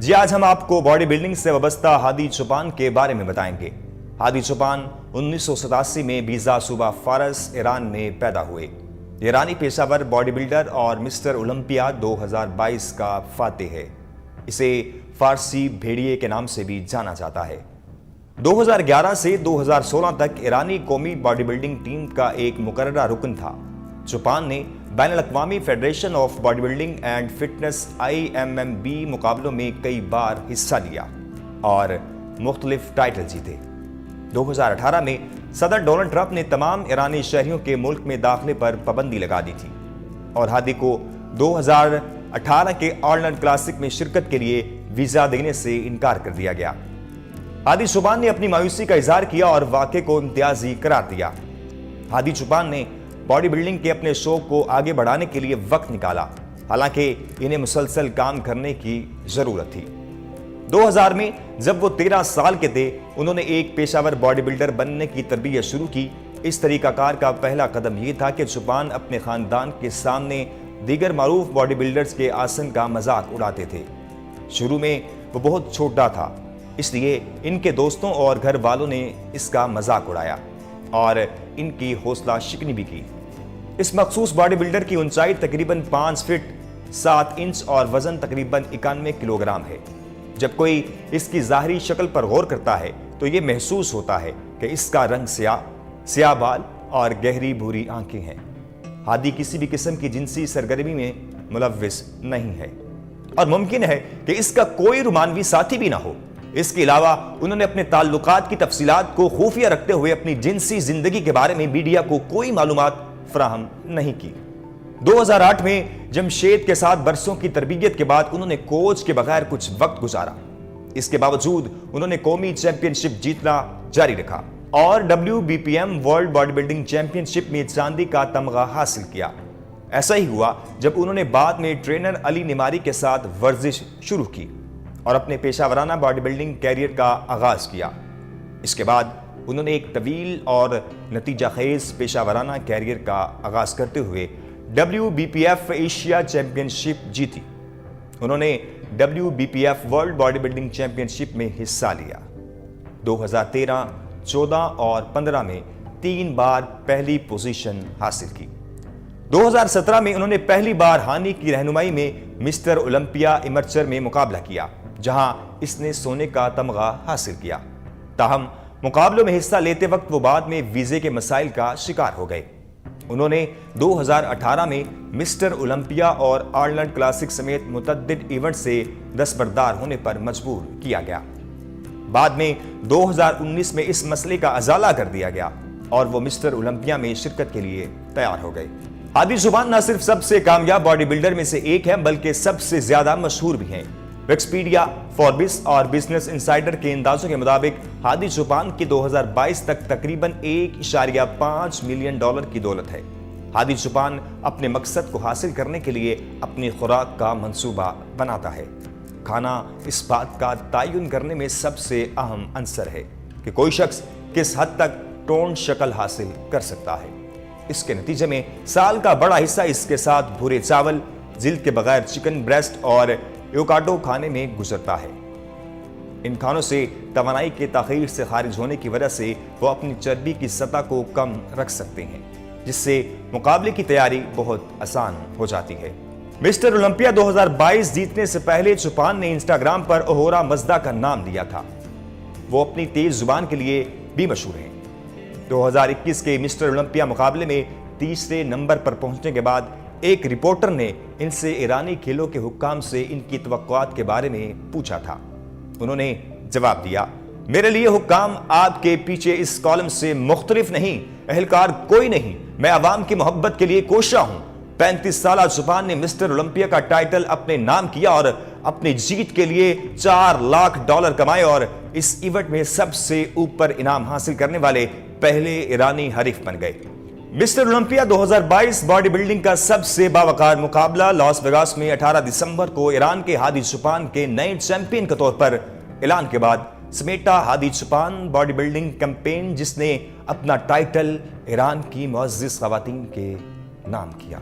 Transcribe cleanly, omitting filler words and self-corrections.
جی آج ہم آپ کو باڈی بلڈنگ سے وابستہ ہادی چوپان کے بارے میں بتائیں گے۔ ہادی چوپان 1987 میں بیزا صوبہ فارس ایران میں پیدا ہوئے۔ ایرانی پیشہ ور باڈی بلڈر اور مسٹر اولمپیا 2022 کا فاتح ہے۔ اسے فارسی بھیڑیے کے نام سے بھی جانا جاتا ہے۔ 2011 سے 2016 تک ایرانی قومی باڈی بلڈنگ ٹیم کا ایک مقررہ رکن تھا۔ چوپان نے بین الاقوامی federation of body building and fitness IMMB مقابلوں میں کئی بار حصہ لیا اور مختلف ٹائٹل جیتے۔ 2018 میں صدر ڈونلڈ ٹرمپ نے تمام ایرانی شہریوں کے ملک میں داخلے پر پابندی لگا دی تھی اور ہادی کو 2018 کے آرلینڈ کلاسک میں شرکت کے لیے ویزا دینے سے انکار کر دیا گیا۔ ہادی چوپان نے اپنی مایوسی کا اظہار کیا اور واقعے کو امتیازی قرار دیا۔ ہادی چوپان نے باڈی بلڈنگ کے اپنے شوق کو آگے بڑھانے کے لیے وقت نکالا، حالانکہ انہیں مسلسل کام کرنے کی ضرورت تھی۔ 2000 میں جب وہ 13 سال کے تھے، انہوں نے ایک پیشہ ور باڈی بلڈر بننے کی تربیت شروع کی۔ اس طریقہ کار کا پہلا قدم یہ تھا کہ چوپان اپنے خاندان کے سامنے دیگر معروف باڈی بلڈرز کے آسن کا مذاق اڑاتے تھے۔ شروع میں وہ بہت چھوٹا تھا، اس لیے ان کے دوستوں اور گھر والوں نے اس کا مذاق اڑایا اور ان کی حوصلہ شکنی بھی کی۔ اس مخصوص باڈی بلڈر کی اونچائی تقریباً 5 فٹ 7 انچ اور وزن تقریباً 91 کلو گرام ہے۔ جب کوئی اس کی ظاہری شکل پر غور کرتا ہے تو یہ محسوس ہوتا ہے کہ اس کا رنگ سیاہ بال اور گہری بھوری آنکھیں ہیں۔ ہادی کسی بھی قسم کی جنسی سرگرمی میں ملوث نہیں ہے اور ممکن ہے کہ اس کا کوئی رومانوی ساتھی بھی نہ ہو۔ اس کے علاوہ انہوں نے اپنے تعلقات کی تفصیلات کو خفیہ رکھتے ہوئے اپنی جنسی زندگی کے بارے میں میڈیا کو کوئی معلومات فراہم نہیں کی۔ 2008 میں جمشید کے ساتھ برسوں کی تربیت کے بعد انہوں نے کوچ کے بغیر کچھ وقت گزارا۔ اس کے باوجود انہوں نے قومی چیمپئن شپ جیتنا جاری رکھا اور WBPM world body building championship میں چاندی کا تمغہ حاصل کیا۔ ایسا ہی ہوا جب انہوں نے بعد میں ٹرینر علی نماری کے ساتھ ورزش شروع کی اور اپنے پیشہ ورانہ باڈی بلڈنگ کیریئر کا آغاز کیا۔ اس کے بعد انہوں نے ایک طویل اور نتیجہ خیز پیشہ ورانہ کیریئر کا آغاز کرتے ہوئے WBPF ایشیا چیمپئن شپ جیتی۔ انہوں نے WBPF world body building championship میں حصہ لیا۔ 2013، 14 اور 15 میں 3 بار پہلی پوزیشن حاصل کی۔ 2017 میں انہوں نے پہلی بار ہانی کی رہنمائی میں مسٹر اولمپیا ایمرچر میں مقابلہ کیا، جہاں اس نے سونے کا تمغہ حاصل کیا۔ تاہم مقابلوں میں حصہ لیتے وقت وہ بعد میں ویزے کے مسائل کا شکار ہو گئے۔ انہوں نے 2018 میں مسٹر اولمپیا اور آرلینڈ کلاسک سمیت متعدد ایونٹ سے دستبردار ہونے پر مجبور کیا گیا۔ بعد میں 2019 میں اس مسئلے کا ازالہ کر دیا گیا اور وہ مسٹر اولمپیا میں شرکت کے لیے تیار ہو گئے۔ ہادی چوپان نہ صرف سب سے کامیاب باڈی بلڈر میں سے ایک ہے بلکہ سب سے زیادہ مشہور بھی ہیں۔ وکسپیڈیا، فوربس اور بزنس انسائیڈر کے اندازوں کے مطابق ہادی چوپان کی 2022 تک تقریباً $1.5 ملین کی دولت ہے۔ ہادی چوپان اپنے مقصد کو حاصل کرنے کے لیے اپنی خوراک کا منصوبہ بناتا ہے۔ کھانا اس بات کا تعین کرنے میں سب سے اہم عنصر ہے کہ کوئی شخص کس حد تک ٹون شکل حاصل کر سکتا ہے۔ اس کے نتیجے میں سال کا بڑا حصہ اس کے ساتھ بھورے چاول، جلد کے بغیر چکن بریسٹ اور ایوکاڈو کھانے میں گزرتا ہے۔ ان کھانوں سے توانائی کے تاخیر سے خارج ہونے کی وجہ سے وہ اپنی چربی کی سطح کو کم رکھ سکتے ہیں، جس سے مقابلے کی تیاری بہت آسان ہو جاتی ہے۔ مسٹر اولمپیا 2022 جیتنے سے پہلے چوپان نے انسٹاگرام پر اہورا مزدا کا نام دیا تھا۔ وہ اپنی تیز زبان کے لیے بھی مشہور ہیں۔ 2021 کے مسٹر اولمپیا مقابلے میں تیسرے نمبر پر پہنچنے کے بعد ایک رپورٹر نے ان سے ایرانی کھیلوں کے حکام سے ان کی توقعات کے بارے میں پوچھا تھا۔ انہوں نے جواب دیا، میرے لیے حکام آپ کے پیچھے اس کالم سے مختلف نہیں، اہلکار کوئی نہیں، میں عوام کی محبت کے لیے کوشاں ہوں۔ 35 سالہ چوپان نے مسٹر اولمپیا کا ٹائٹل اپنے نام کیا اور اپنی جیت کے لیے $4 لاکھ کمائے اور اس ایونٹ میں سب سے اوپر انعام حاصل کرنے والے پہلے ایرانی حریف بن گئے۔ مسٹر اولمپیا 2022 باڈی بلڈنگ کا سب سے باوقار مقابلہ لاس ویگاس میں 18 دسمبر کو ایران کے ہادی چوپان کے نئے چیمپئن کے طور پر اعلان کے بعد سمیٹا ہادی چوپان باڈی بلڈنگ کیمپین، جس نے اپنا ٹائٹل ایران کی معزز خواتین کے نام کیا۔